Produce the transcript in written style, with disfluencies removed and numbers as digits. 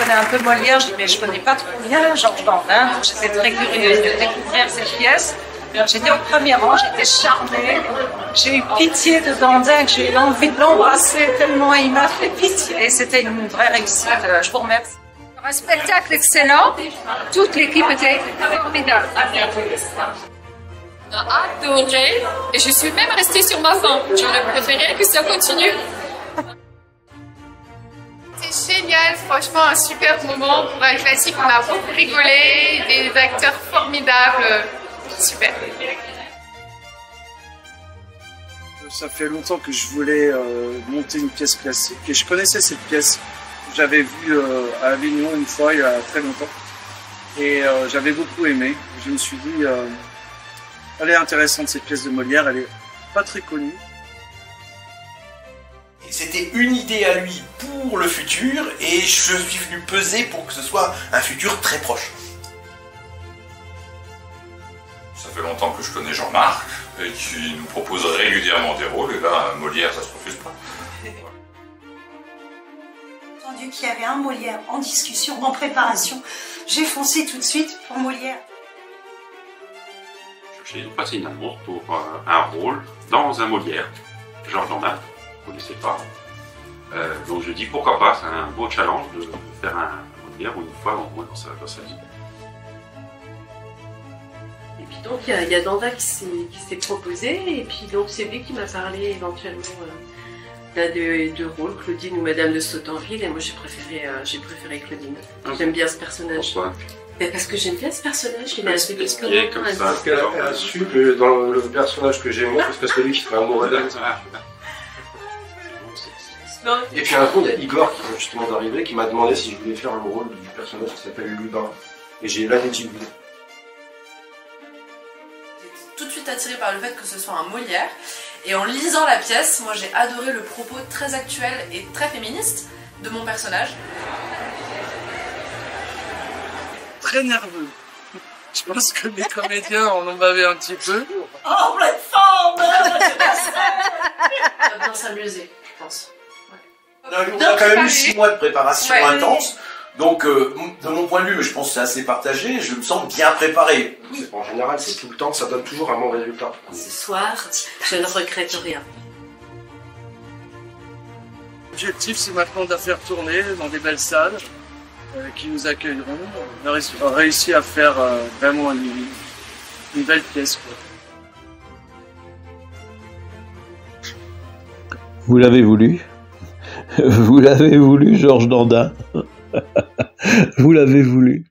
connais un peu Molière, je dis mais je connais pas trop bien Georges Dandin. J'étais très curieuse de découvrir cette pièce. J'étais au premier rang, j'étais charmée. J'ai eu pitié de Dandin, j'ai eu envie de l'embrasser tellement il m'a fait pitié. Et c'était une vraie réussite. Je vous remercie. Un spectacle excellent. Toute l'équipe était formidable. On a adoré et je suis même restée sur ma faim. J'aurais préféré que ça continue. C'est génial, franchement un super moment pour un classique. On a beaucoup rigolé, des acteurs formidables, super. Ça fait longtemps que je voulais monter une pièce classique et je connaissais cette pièce. J'avais vu à Avignon une fois il y a très longtemps et j'avais beaucoup aimé. Je me suis dit, elle est intéressante cette pièce de Molière, elle est pas très connue. C'était une idée à lui pour le futur et je suis venu peser pour que ce soit un futur très proche. Ça fait longtemps que je connais Jean-Marc et qui nous propose régulièrement des rôles et là, Molière, ça se refuse pas. J'ai entendu qu'il y avait un Molière en discussion, en préparation. J'ai foncé tout de suite pour Molière. J'ai passé une annonce pour un rôle dans un Molière, Georges Dandin, vous ne connaissez pas. Donc je dis pourquoi pas, c'est un beau challenge de faire un Molière une fois au moins dans sa vie. Et puis donc il y a Dandin qui s'est proposé, et puis donc c'est lui qui m'a parlé éventuellement de rôles, Claudine ou Madame de Sautanville, et moi j'ai préféré Claudine. J'aime bien ce personnage. Pourquoi? Parce que j'aime bien ce personnage, il a assez expliqué comme ça. Parce qu'elle a su que dans le personnage que j'ai moi, parce que c'est lui qui ferait amoureux d'elle. Et puis un coup, il y a Igor qui vient justement d'arriver, qui m'a demandé si je voulais faire le rôle du personnage qui s'appelle Lubin. Et j'ai là dit oui. Tout de suite attirée par le fait que ce soit un Molière. Et en lisant la pièce, moi j'ai adoré le propos très actuel et très féministe de mon personnage. Très nerveux. Je pense que les comédiens en ont bavé un petit peu. En pleine forme. On va bien s'amuser, je pense. On a quand même eu 6 mois de préparation intense. Donc, de mon point de vue, mais je pense que c'est assez partagé, je me sens bien préparé. En général, c'est tout le temps, ça donne toujours un bon résultat. Ce soir, je ne regrette rien. L'objectif, c'est maintenant de la faire tourner dans des belles salles qui nous accueilleront. On a réussi à faire vraiment une belle pièce, quoi. Vous l'avez voulu? Vous l'avez voulu, Georges Dandin? Vous l'avez voulu?